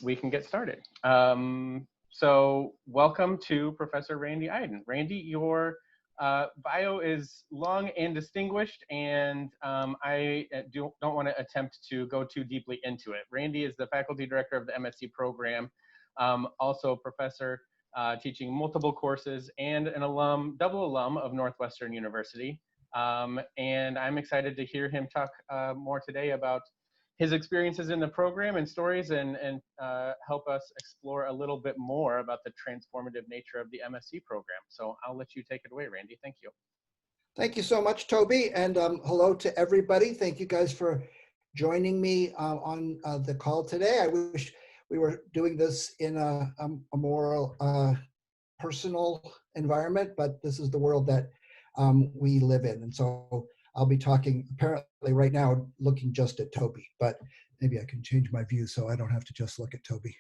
we can get started. So welcome to Professor Randy Iden. Randy, your bio is long and distinguished, and I don't want to attempt to go too deeply into it. Randy is the faculty director of the MSC program, also a professor teaching multiple courses, and an double alum of Northwestern University. And I'm excited to hear him talk more today about his experiences in the program and stories, and help us explore a little bit more about the transformative nature of the MSc program. So I'll let you take it away, Randy. Thank you. Thank you so much, Toby, and hello to everybody. Thank you guys for joining me on the call today. I wish we were doing this in a more personal environment, but this is the world that we live in. And so I'll be talking apparently right now, looking just at Toby, but maybe I can change my view so I don't have to just look at Toby.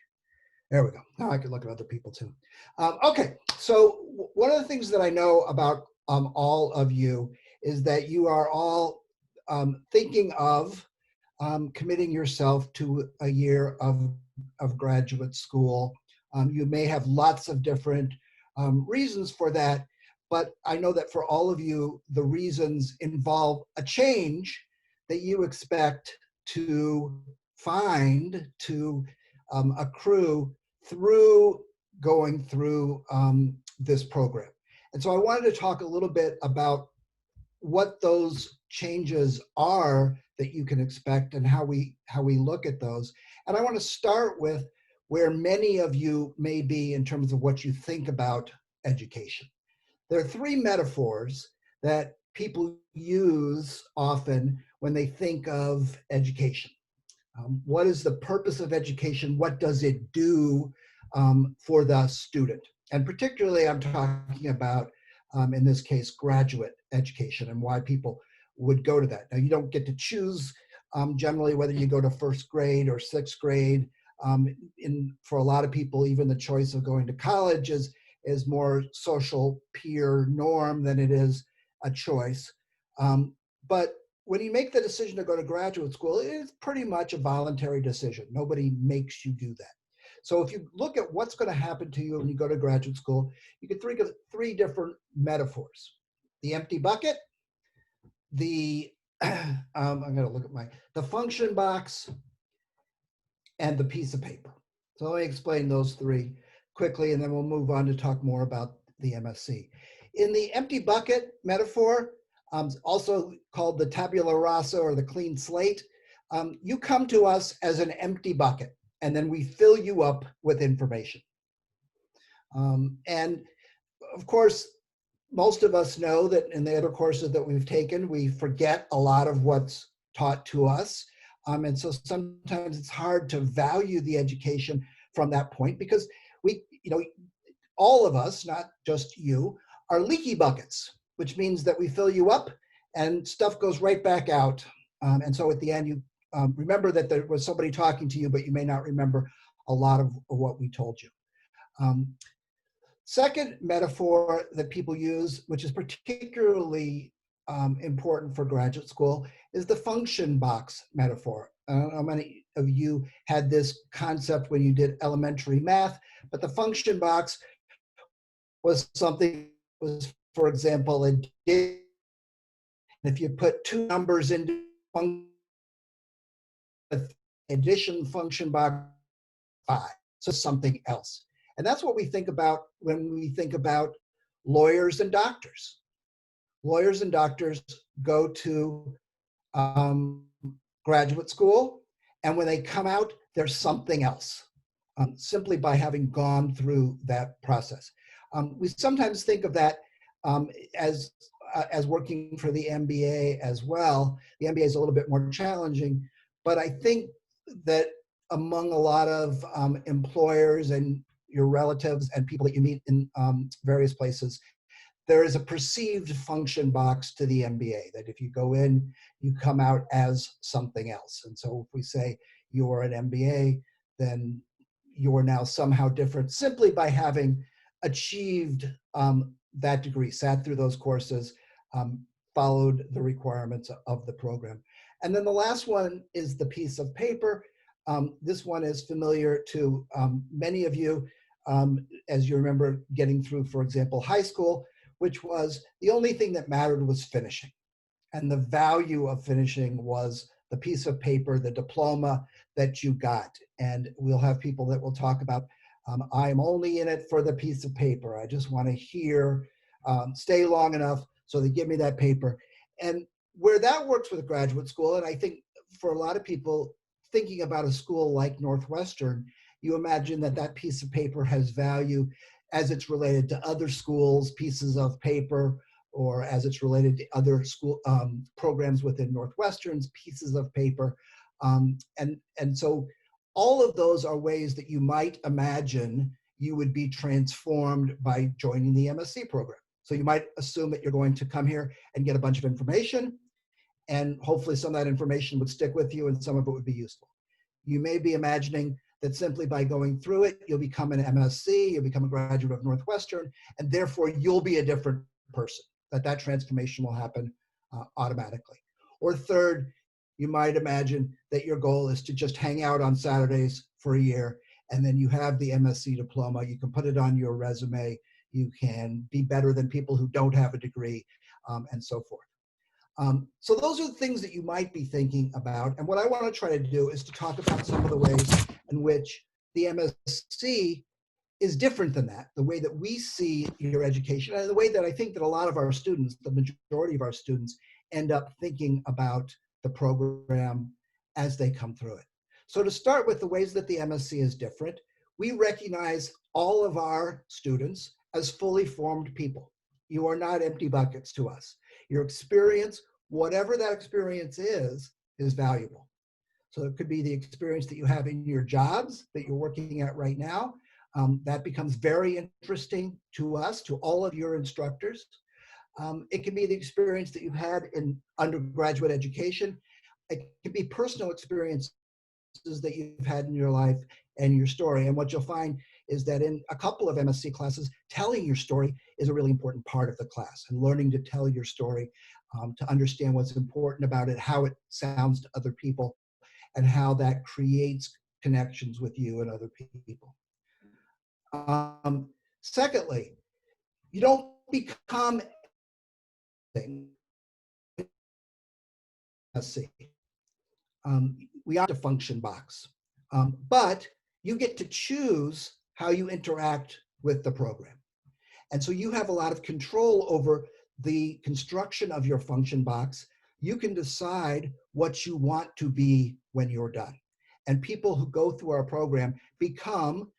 There we go. Now I can look at other people too. Okay, so one of the things that I know about all of you is that you are all thinking of committing yourself to a year of graduate school. You may have lots of different reasons for that, but I know that for all of you, the reasons involve a change that you expect to find, to accrue through going through this program. And so I wanted to talk a little bit about what those changes are that you can expect and how we look at those. And I want to start with where many of you may be in terms of what you think about education. There are three metaphors that people use often when they think of education. What is the purpose of education? What does it do for the student? And particularly I'm talking about, in this case, graduate education and why people would go to that. Now, you don't get to choose generally whether you go to first grade or sixth grade. For a lot of people, even the choice of going to college is more social peer norm than it is a choice. But when you make the decision to go to graduate school, it's pretty much a voluntary decision. Nobody makes you do that. So if you look at what's going to happen to you when you go to graduate school, you can think of three different metaphors. The empty bucket, I'm going to look at the function box, and the piece of paper. So let me explain those three quickly, and then we'll move on to talk more about the MSc. In the empty bucket metaphor, also called the tabula rasa or the clean slate, you come to us as an empty bucket, and then we fill you up with information. And of course, most of us know that in the other courses that we've taken, we forget a lot of what's taught to us. And so sometimes it's hard to value the education from that point because all of us, not just you, are leaky buckets, which means that we fill you up and stuff goes right back out. And so at the end, you remember that there was somebody talking to you, but you may not remember a lot of what we told you. Second metaphor that people use, which is particularly important for graduate school, is the function box metaphor. I don't know how many of you had this concept when you did elementary math, but the function box was something, for example, if you put two numbers into addition function box 5, so something else. And that's what we think about when we think about lawyers and doctors. Lawyers and doctors go to graduate school, and when they come out, there's something else, simply by having gone through that process. We sometimes think of that as working for the MBA as well. The MBA is a little bit more challenging, but I think that among a lot of employers and your relatives and people that you meet in various places, there is a perceived function box to the MBA, that if you go in, you come out as something else. And so if we say you're an MBA, then you are now somehow different simply by having achieved that degree, sat through those courses, followed the requirements of the program. And then the last one is the piece of paper. This one is familiar to many of you, as you remember getting through, for example, high school, which was the only thing that mattered was finishing. And the value of finishing was the piece of paper, the diploma that you got. And we'll have people that will talk about, I'm only in it for the piece of paper. I just want to stay long enough so they give me that paper. And where that works with graduate school, and I think for a lot of people thinking about a school like Northwestern, you imagine that that piece of paper has value as it's related to other schools' pieces of paper, or as it's related to other school programs within Northwestern's pieces of paper. And so all of those are ways that you might imagine you would be transformed by joining the MSc program. So you might assume that you're going to come here and get a bunch of information, and hopefully some of that information would stick with you and some of it would be useful. You may be imagining that simply by going through it, you'll become an MSc, you'll become a graduate of Northwestern, and therefore you'll be a different person, that transformation will happen automatically. Or third, you might imagine that your goal is to just hang out on Saturdays for a year, and then you have the MSc diploma, you can put it on your resume, you can be better than people who don't have a degree, and so forth. So those are the things that you might be thinking about. And what I want to try to do is to talk about some of the ways in which the MSc is different than that, the way that we see your education, and the way that I think that a lot of our students, the majority of our students, end up thinking about the program as they come through it. So to start with the ways that the MSc is different, we recognize all of our students as fully formed people. You are not empty buckets to us. Your experience, whatever that experience is valuable. So it could be the experience that you have in your jobs that you're working at right now. That becomes very interesting to us, to all of your instructors. It can be the experience that you've had in undergraduate education. It can be personal experiences that you've had in your life and your story. And what you'll find is that in a couple of MSc classes, telling your story is a really important part of the class, and learning to tell your story, to understand what's important about it, how it sounds to other people, and how that creates connections with you and other people. Secondly, you don't become anything. MSc. We are a function box, but you get to choose how you interact with the program. And so you have a lot of control over the construction of your function box. You can decide what you want to be when you're done. And people who go through our program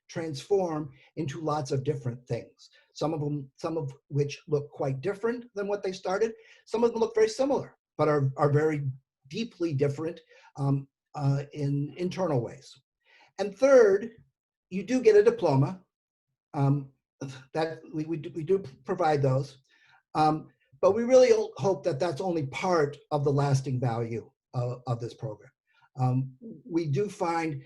transform into lots of different things. Some of which look quite different than what they started. Some of them look very similar, but are very deeply different in internal ways. And third, you do get a diploma. That we do provide those, but we really hope that that's only part of the lasting value of this program. We do find,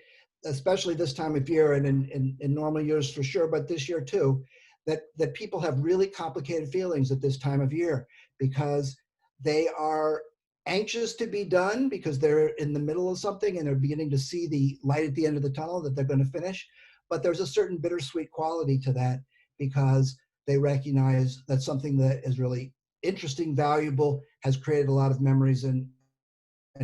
especially this time of year and in normal years for sure, but this year too, that people have really complicated feelings at this time of year because they are anxious to be done because they're in the middle of something and they're beginning to see the light at the end of the tunnel that they're going to finish. But there's a certain bittersweet quality to that because they recognize that something that is really interesting, valuable, has created a lot of memories and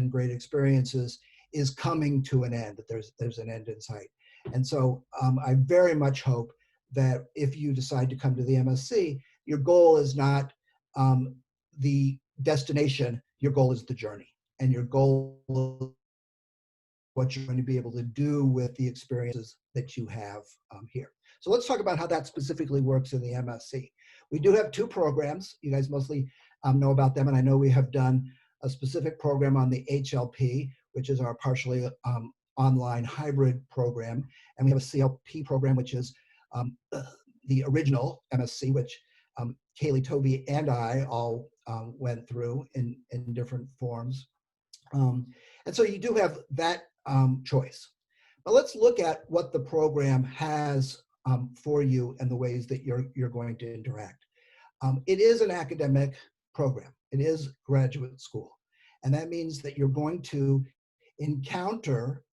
great experiences is coming to an end, that there's an end in sight. And so I very much hope that if you decide to come to the MSc, your goal is not the destination, your goal is the journey. And your goal is what you're going to be able to do with the experiences that you have here. So let's talk about how that specifically works in the MSc. We do have two programs. You guys mostly know about them, and I know we have done a specific program on the HLP, which is our partially online hybrid program, and we have a CLP program, which is the original MSc, which Kaylee, Toby, and I all went through in different forms. And so you do have that choice. But let's look at what the program has for you and the ways that you're going to interact. It is an academic program. It is graduate school. And that means that you're going to encounter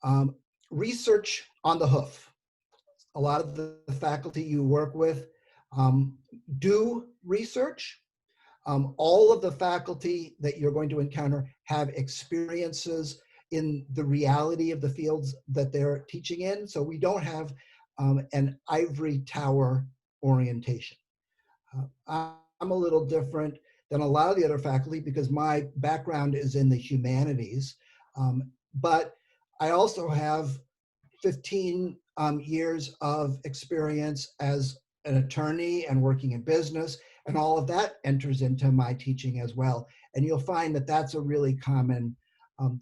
Um, Research on the hoof. A lot of the faculty you work with do research. All of the faculty that you're going to encounter have experiences in the reality of the fields that they're teaching in. So we don't have an ivory tower orientation. I'm a little different than a lot of the other faculty because my background is in the humanities, but I also have 15 years of experience as an attorney and working in business, and all of that enters into my teaching as well. And you'll find that that's a really common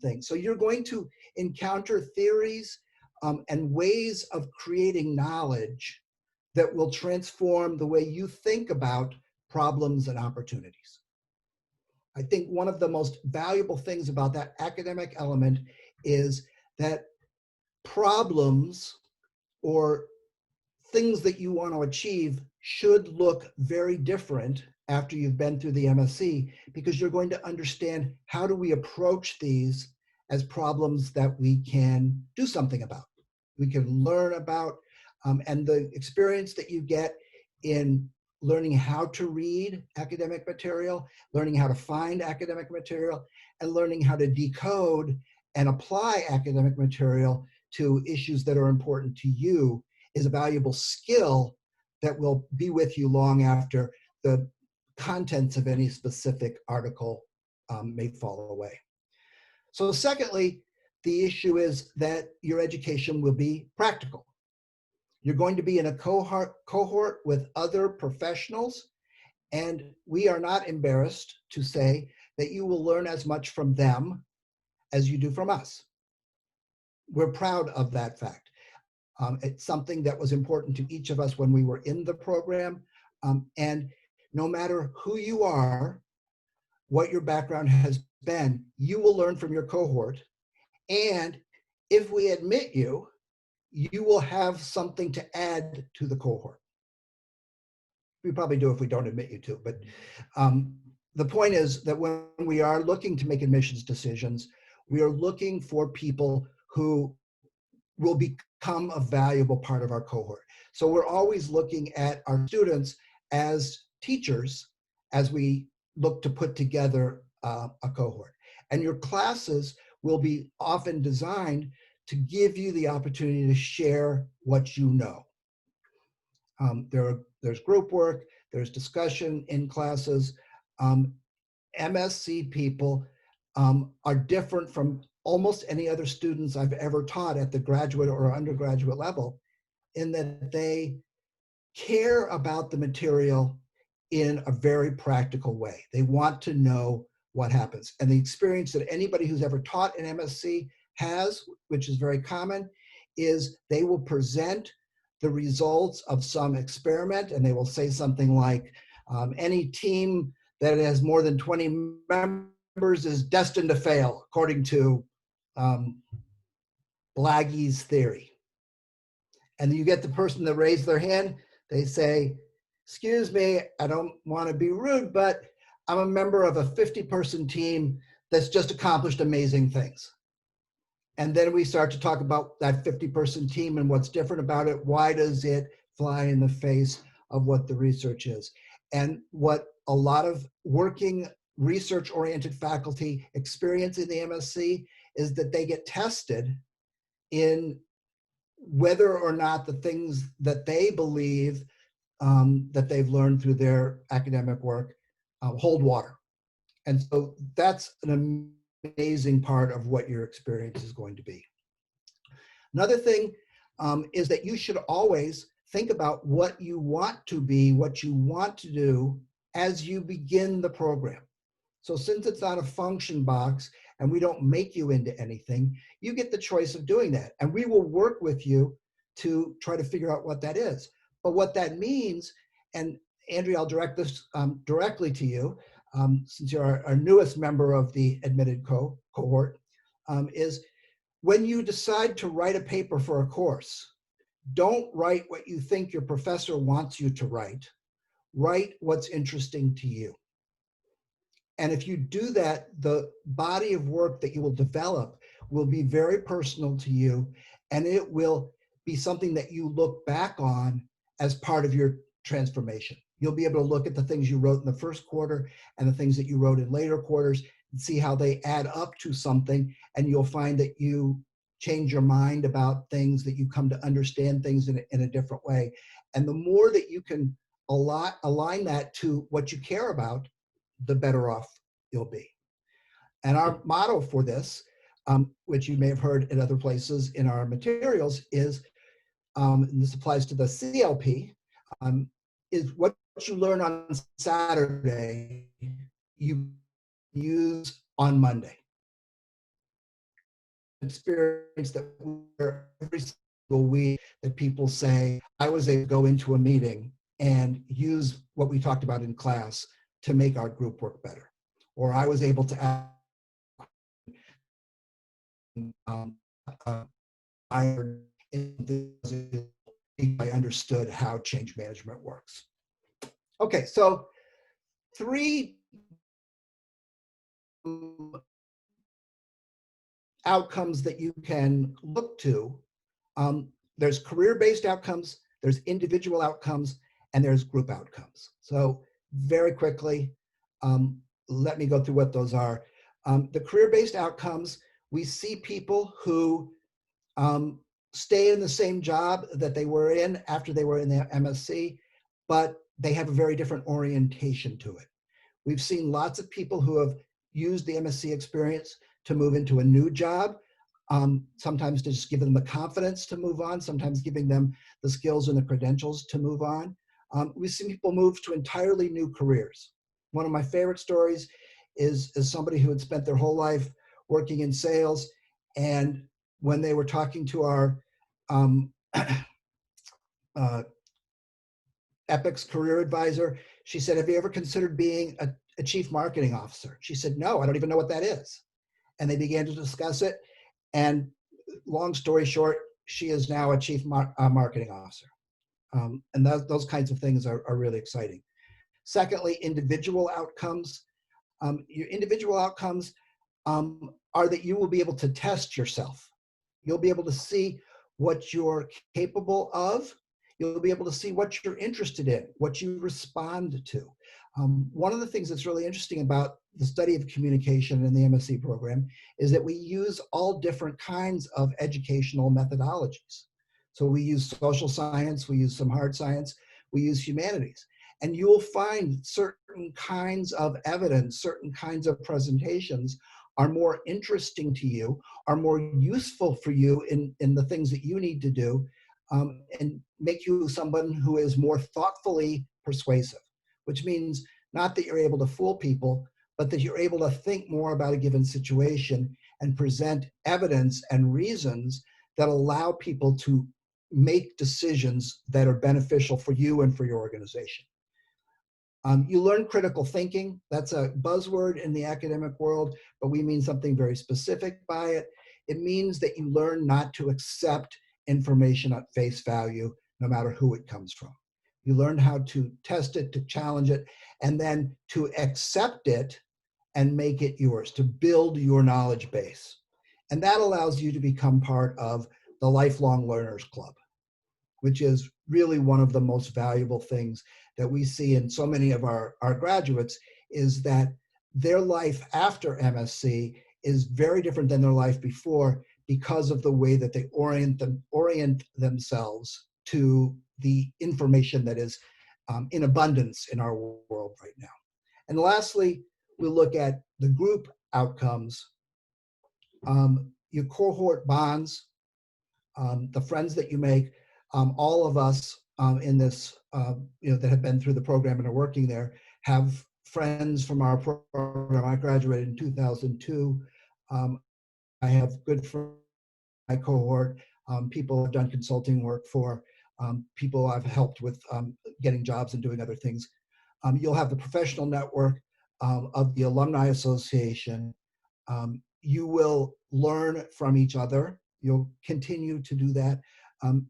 thing. So you're going to encounter theories and ways of creating knowledge that will transform the way you think about problems and opportunities. I think one of the most valuable things about that academic element is that problems or things that you want to achieve should look very different after you've been through the MSc, because you're going to understand how do we approach these as problems that we can do something about, we can learn about, and the experience that you get in learning how to read academic material, learning how to find academic material, and learning how to decode and apply academic material to issues that are important to you is a valuable skill that will be with you long after the contents of any specific article may fall away. So secondly, the issue is that your education will be practical. You're going to be in a cohort with other professionals, and we are not embarrassed to say that you will learn as much from them as you do from us. We're proud of that fact. It's something that was important to each of us when we were in the program. And no matter who you are, what your background has been, you will learn from your cohort. And if we admit you, you will have something to add to the cohort. We probably do if we don't admit you to, but the point is that when we are looking to make admissions decisions, we are looking for people who will become a valuable part of our cohort. So we're always looking at our students as teachers as we look to put together a cohort. And your classes will be often designed to give you the opportunity to share what you know. There's group work, there's discussion in classes. MSc people are different from almost any other students I've ever taught at the graduate or undergraduate level, in that they care about the material in a very practical way. They want to know what happens. And the experience that anybody who's ever taught an MSc has, which is very common, is they will present the results of some experiment, and they will say something like, any team that has more than 20 members is destined to fail, according to Blaggy's theory. And you get the person that raised their hand, they say, excuse me, I don't want to be rude, but I'm a member of a 50-person team that's just accomplished amazing things. And then we start to talk about that 50-person team and what's different about it. Why does it fly in the face of what the research is? And what a lot of working research-oriented faculty experience in the MSc is that they get tested in whether or not the things that they believe that they've learned through their academic work hold water. And so that's an amazing part of what your experience is going to be. Another thing is that you should always think about what you want to be, what you want to do as you begin the program. So since it's not a function box and we don't make you into anything, you get the choice of doing that. And we will work with you to try to figure out what that is. But what that means, and Andrea, I'll direct this directly to you, since you're our newest member of the admitted cohort, is when you decide to write a paper for a course, don't write what you think your professor wants you to write. Write what's interesting to you. And if you do that, the body of work that you will develop will be very personal to you, and it will be something that you look back on as part of your transformation. You'll be able to look at the things you wrote in the first quarter and the things that you wrote in later quarters and see how they add up to something, and you'll find that you change your mind about things, that you come to understand things in a different way. And the more that you can align that to what you care about, the better off you'll be. And our motto for this, which you may have heard in other places in our materials, is, and this applies to the CLP, is what you learn on Saturday, you use on Monday. Experience that every single week that people say, I was able to go into a meeting and use what we talked about in class to make our group work better. Or I was able to add, I understood how change management works. Okay, so 3 outcomes that you can look to. There's career-based outcomes, there's individual outcomes, and there's group outcomes. So very quickly, let me go through what those are. The career-based outcomes, we see people who stay in the same job that they were in after they were in the MSC, but they have a very different orientation to it. We've seen lots of people who have used the MSC experience to move into a new job, sometimes to just give them the confidence to move on, sometimes giving them the skills and the credentials to move on. We've seen people move to entirely new careers. One of my favorite stories is somebody who had spent their whole life working in sales, and when they were talking to our Epic's career advisor, she said, have you ever considered being a chief marketing officer? She said, no, I don't even know what that is. And they began to discuss it. And long story short, she is now a chief marketing officer. And those kinds of things are really exciting. Secondly, individual outcomes. Your individual outcomes are that you will be able to test yourself. You'll be able to see what you're capable of. You'll be able to see what you're interested in, what you respond to. One of the things that's really interesting about the study of communication in the MSc program is that we use all different kinds of educational methodologies. So we use social science, we use some hard science, we use humanities. And you'll find certain kinds of evidence, certain kinds of presentations are more interesting to you, are more useful for you in the things that you need to do, and make you someone who is more thoughtfully persuasive, which means not that you're able to fool people, but that you're able to think more about a given situation and present evidence and reasons that allow people to make decisions that are beneficial for you and for your organization. You learn critical thinking. That's a buzzword in the academic world, but we mean something very specific by it. It means that you learn not to accept information at face value, no matter who it comes from. You learn how to test it, to challenge it, and then to accept it and make it yours, to build your knowledge base. And that allows you to become part of the Lifelong Learners Club, which is really one of the most valuable things that we see in so many of our graduates, is that their life after MSc is very different than their life before because of the way that they orient themselves to the information that is in abundance in our world right now. And lastly, we look at the group outcomes, your cohort bonds, the friends that you make. All of us in this, that have been through the program and are working there, have friends from our program. I graduated in 2002. I have good friends in my cohort, people I've done consulting work for, people I've helped with getting jobs and doing other things. You'll have the professional network of the Alumni Association. You will learn from each other. You'll continue to do that.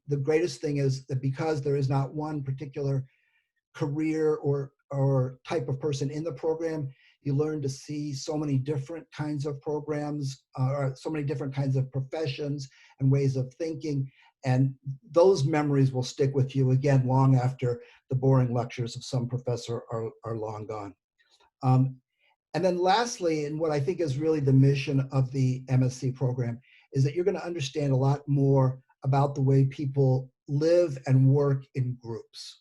The greatest thing is that because there is not one particular career or type of person in the program, You learn to see so many different kinds of programs, or so many different kinds of professions and ways of thinking. And those memories will stick with you again long after the boring lectures of some professor are long gone. Um, and then lastly, and what I think is really the mission of the MSc program, is that you're going to understand a lot more about the way people live and work in groups.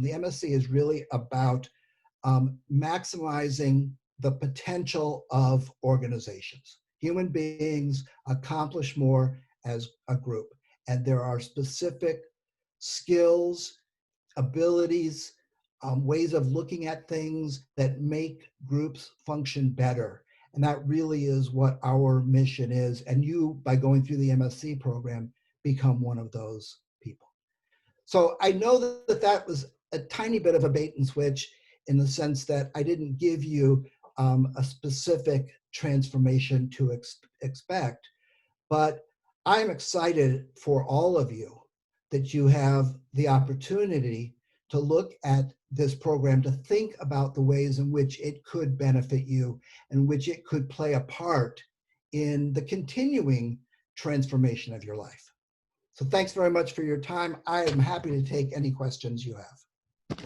The MSc is really about maximizing the potential of organizations. Human beings accomplish more as a group, and there are specific skills, abilities, ways of looking at things that make groups function better. And that really is what our mission is. And you, by going through the MSc program, become one of those people. So I know that that was a tiny bit of a bait and switch in the sense that I didn't give you a specific transformation to expect, but I'm excited for all of you that you have the opportunity to look at this program, to think about the ways in which it could benefit you and which it could play a part in the continuing transformation of your life. So thanks very much for your time. I am happy to take any questions you have.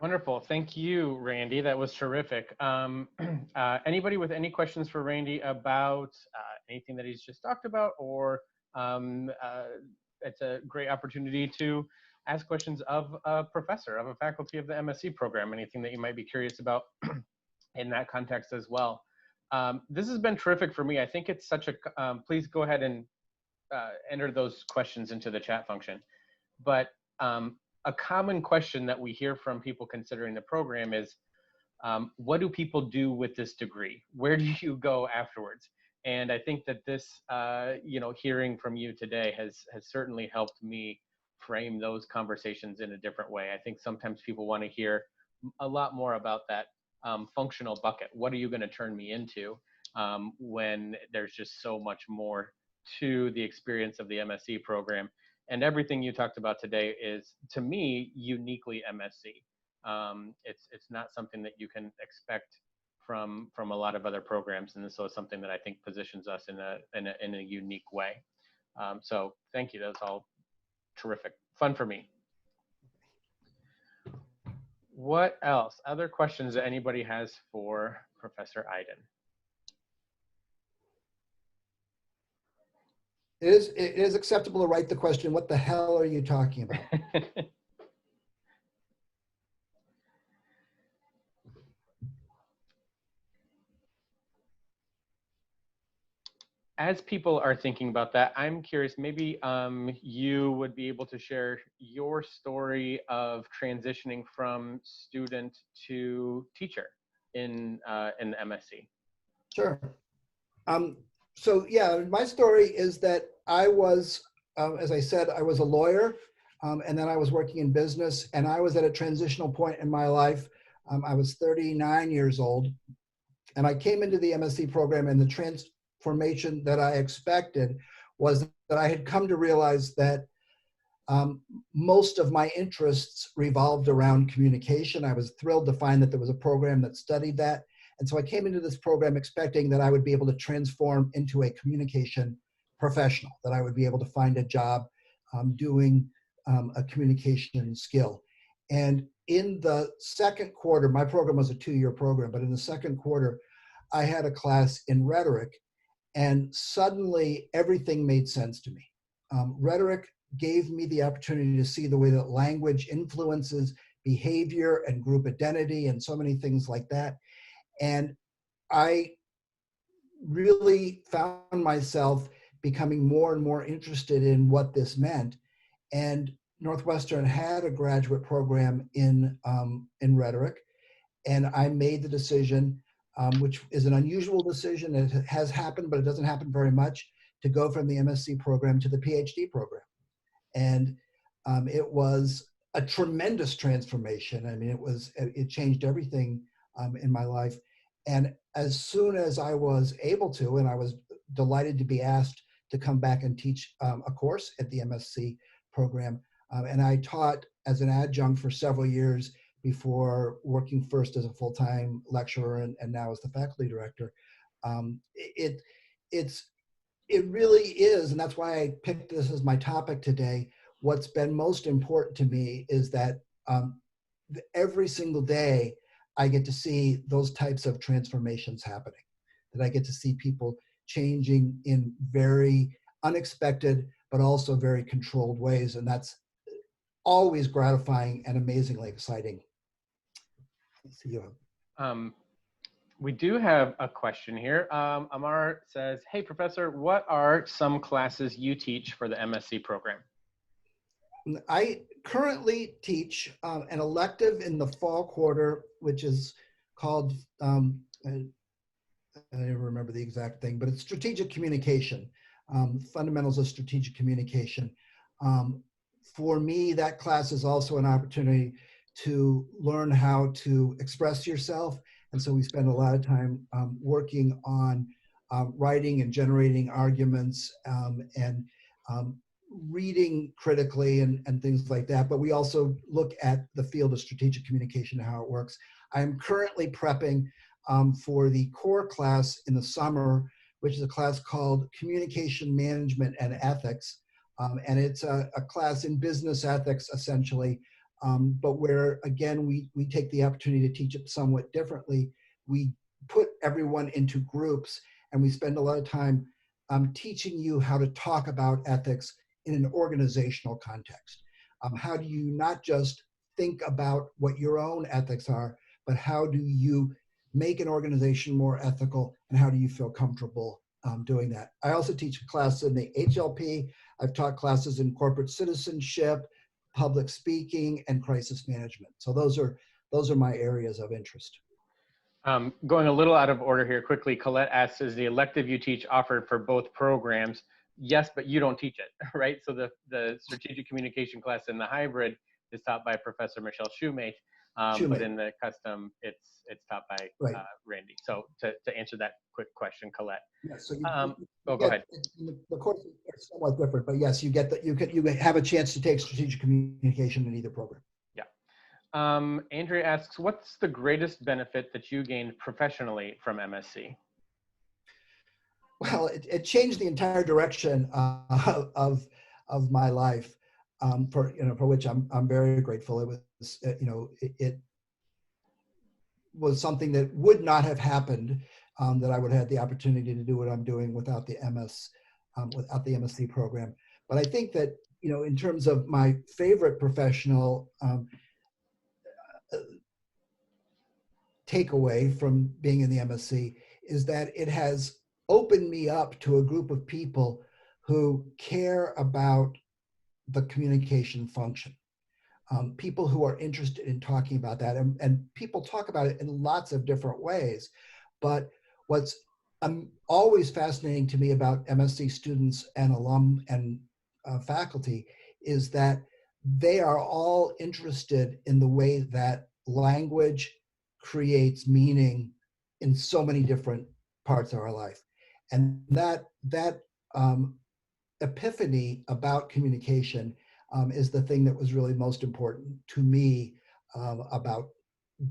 Wonderful. Thank you, Randy. That was terrific. Anybody with any questions for Randy about anything that he's just talked about, or it's a great opportunity to ask questions of a professor, of a faculty of the MSc program, anything that you might be curious about in that context as well. This has been terrific for me. I think it's such a, please go ahead and enter those questions into the chat function. But a common question that we hear from people considering the program is, what do people do with this degree? Where do you go afterwards? And I think that this, hearing from you today has certainly helped me frame those conversations in a different way. I think sometimes people want to hear a lot more about that functional bucket. What are you going to turn me into when there's just so much more to the experience of the MSc program? And everything you talked about today is, to me, uniquely MSc. It's not something that you can expect from a lot of other programs, and this was something that I think positions us in a unique way. So thank you. That's all terrific, fun for me. What else? Other questions that anybody has for Professor Iden? It is acceptable to write the question, what the hell are you talking about? As people are thinking about that, I'm curious, maybe you would be able to share your story of transitioning from student to teacher in the MSc. Sure. So yeah, my story is that I was, as I said, I was a lawyer, and then I was working in business, and I was at a transitional point in my life. I was 39 years old, and I came into the MSc program, and the transformation that I expected was that I had come to realize that most of my interests revolved around communication. I was thrilled to find that there was a program that studied that. And so I came into this program expecting that I would be able to transform into a communication professional, that I would be able to find a job doing a communication skill. And in the second quarter, my program was a 2-year program, but in the second quarter, I had a class in rhetoric, and suddenly everything made sense to me. Rhetoric gave me the opportunity to see the way that language influences behavior and group identity and so many things like that. And I really found myself becoming more and more interested in what this meant. And Northwestern had a graduate program in rhetoric, and I made the decision, which is an unusual decision. It has happened, but it doesn't happen very much, to go from the MSc program to the PhD program. And it was a tremendous transformation. I mean, it changed everything in my life. And as soon as I was able to, and I was delighted to be asked to come back and teach a course at the MSc program, and I taught as an adjunct for several years before working first as a full-time lecturer and now as the faculty director. It's it really is, and that's why I picked this as my topic today. What's been most important to me is that every single day I get to see those types of transformations happening, that I get to see people changing in very unexpected, but also very controlled ways. And that's always gratifying and amazingly exciting. Let's see you. We do have a question here. Amar says, hey, Professor, what are some classes you teach for the MSc program? I currently teach an elective in the fall quarter, which is called, I don't remember the exact thing, but it's strategic communication, fundamentals of strategic communication. For me, that class is also an opportunity to learn how to express yourself. And so we spend a lot of time working on writing and generating arguments and reading critically and things like that. But we also look at the field of strategic communication and how it works. I'm currently prepping for the core class in the summer, which is a class called Communication Management and Ethics. And it's a class in business ethics, essentially, but where, again, we take the opportunity to teach it somewhat differently. We put everyone into groups, and we spend a lot of time teaching you how to talk about ethics in an organizational context. How do you not just think about what your own ethics are, but how do you make an organization more ethical, and how do you feel comfortable doing that? I also teach a class in the HLP. I've taught classes in corporate citizenship, public speaking, and crisis management. So those are my areas of interest. Going a little out of order here quickly, Colette asks, is the elective you teach offered for both programs? Yes, but you don't teach it, right? So the strategic communication class in the hybrid is taught by Professor Michelle Shoemate, but in the custom, it's taught by Randy. So to answer that quick question, Colette. Yes, so go ahead. The course is somewhat different, but yes, you have a chance to take strategic communication in either program. Yeah. Andrea asks, what's the greatest benefit that you gained professionally from MSc? Well, it changed the entire direction of my life, for which I'm very grateful. It was it was something that would not have happened, that I would have had the opportunity to do what I'm doing without the MSc program. But I think that in terms of my favorite professional takeaway from being in the MSc is that it has opened me up to a group of people who care about the communication function. People who are interested in talking about that, and people talk about it in lots of different ways. But what's always fascinating to me about MSc students and alum and faculty is that they are all interested in the way that language creates meaning in so many different parts of our life. And that epiphany about communication is the thing that was really most important to me about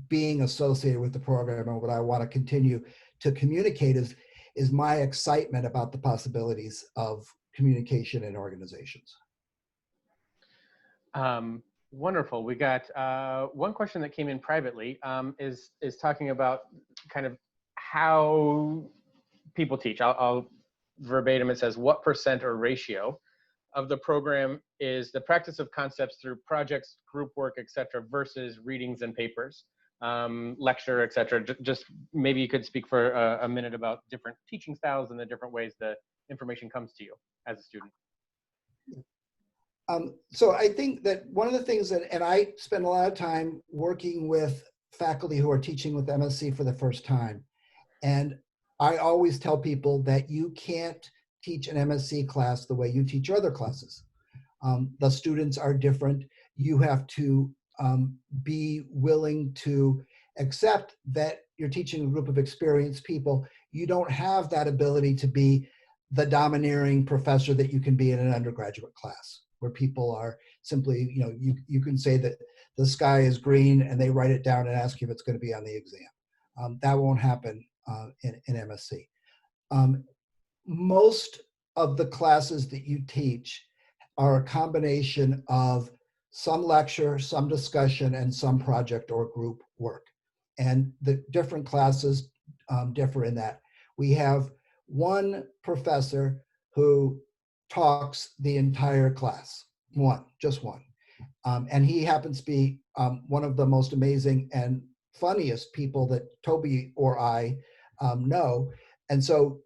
being associated with the program. And what I want to continue to communicate is my excitement about the possibilities of communication in organizations. Wonderful. We got one question that came in privately, is talking about kind of how people teach. I'll verbatim, it says, what % or ratio of the program is the practice of concepts through projects, group work, et cetera, versus readings and papers, lecture, et cetera? Just maybe you could speak for a minute about different teaching styles and the different ways the information comes to you as a student. So I think that one of the things and I spend a lot of time working with faculty who are teaching with MSc for the first time. And I always tell people that you can't teach an MSc class the way you teach other classes. The students are different. You have to be willing to accept that you're teaching a group of experienced people. You don't have that ability to be the domineering professor that you can be in an undergraduate class, where people are simply, you can say that the sky is green and they write it down and ask you if it's going to be on the exam. That won't happen in MSc. Most of the classes that you teach are a combination of some lecture, some discussion, and some project or group work. And the different classes differ in that. We have one professor who talks the entire class, just one. And he happens to be one of the most amazing and funniest people that Toby or I know. And so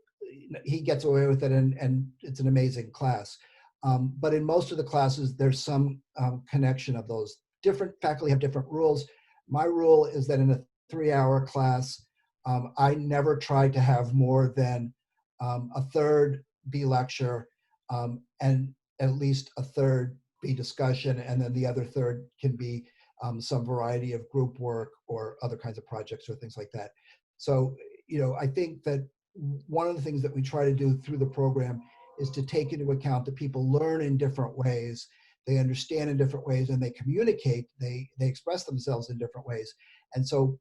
he gets away with it, and it's an amazing class. But in most of the classes, there's some connection of those. Different faculty have different rules. My rule is that in a 3-hour class, I never try to have more than a third be lecture and at least a third be discussion, and then the other third can be some variety of group work or other kinds of projects or things like that. So, I think that one of the things that we try to do through the program is to take into account that people learn in different ways, they understand in different ways, and they communicate, they express themselves in different ways. And so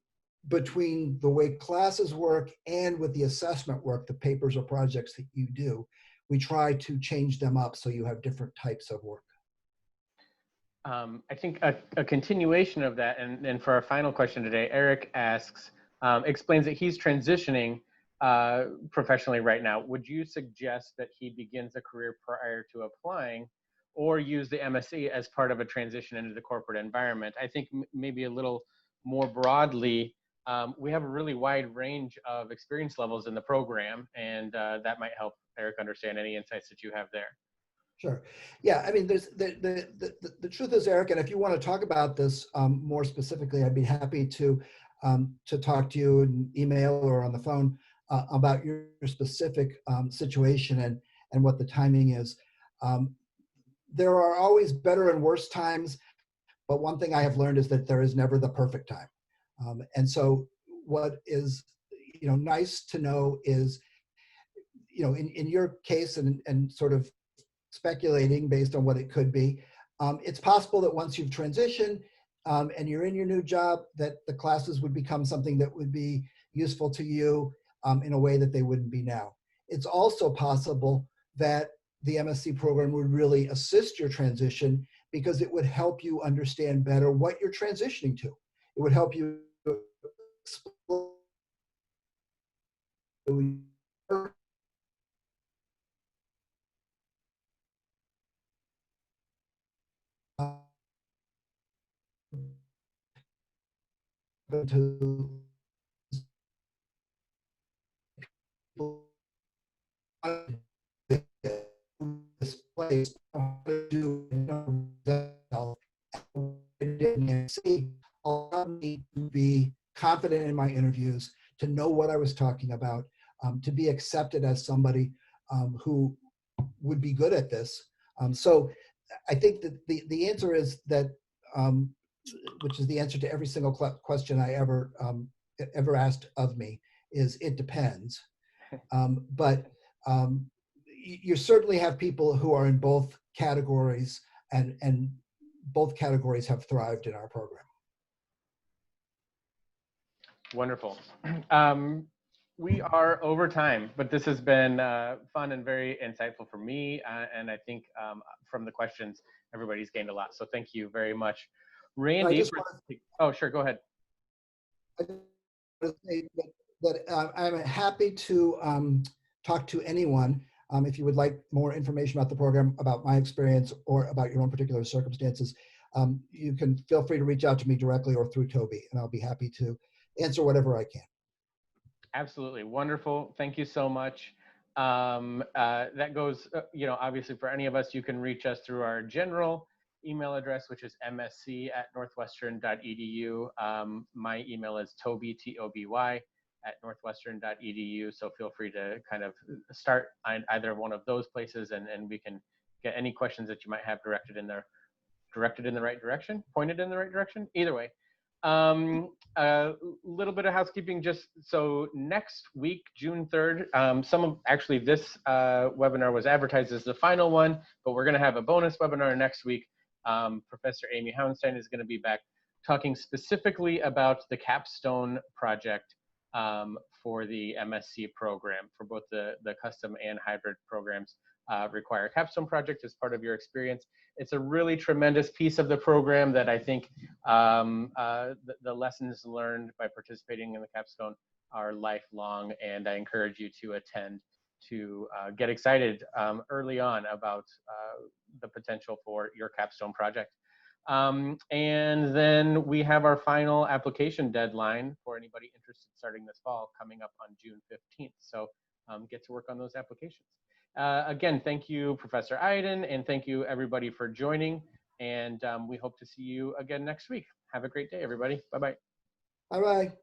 between the way classes work and with the assessment work, the papers or projects that you do, we try to change them up so you have different types of work. I think a continuation of that, and for our final question today, Eric asks, explains that he's transitioning professionally right now. Would you suggest that he begins a career prior to applying, or use the MSc as part of a transition into the corporate environment? I think maybe a little more broadly, we have a really wide range of experience levels in the program, and that might help Eric understand any insights that you have there. Sure. Yeah, I mean, there's the truth is, Eric, and if you want to talk about this more specifically, I'd be happy to talk to you in email or on the phone about your specific situation and what the timing is. There are always better and worse times, but one thing I have learned is that there is never the perfect time. And so what is nice to know is, in your case and sort of speculating based on what it could be, it's possible that once you've transitioned and you're in your new job, that the classes would become something that would be useful to you in a way that they wouldn't be now. It's also possible that the MSc program would really assist your transition because it would help you understand better what you're transitioning to. It would help you explore to this place allowed me to be confident in my interviews, to know what I was talking about, to be accepted as somebody who would be good at this. So I think that the answer is that, which is the answer to every single question I ever asked of me, is it depends. But you certainly have people who are in both categories, and both categories have thrived in our program. Wonderful. We are over time, but this has been fun and very insightful for me. And I think from the questions, everybody's gained a lot. So thank you very much. Randy, oh, sure, go ahead. I just want to say that I'm happy to talk to anyone if you would like more information about the program, about my experience, or about your own particular circumstances. You can feel free to reach out to me directly or through Toby, and I'll be happy to answer whatever I can. Absolutely. Wonderful. Thank you so much. That goes, obviously for any of us, you can reach us through our general email address, which is msc@northwestern.edu. My email is toby, Toby, @northwestern.edu. So feel free to kind of start on either one of those places, and we can get any questions that you might have directed in the right direction, pointed in the right direction, either way. A little bit of housekeeping, just so next week, June 3rd, actually this webinar was advertised as the final one, but we're going to have a bonus webinar next week Professor Amy Hounstein is going to be back talking specifically about the capstone project for the MSc program, for both the custom and hybrid programs. Require capstone project as part of your experience. It's a really tremendous piece of the program that I think the lessons learned by participating in the capstone are lifelong, and I encourage you to attend to get excited early on about the potential for your capstone project. And then we have our final application deadline for anybody interested starting this fall coming up on June 15th. So get to work on those applications. Again, thank you, Professor Iden, and thank you everybody for joining. And we hope to see you again next week. Have a great day, everybody. Bye-bye. Bye-bye.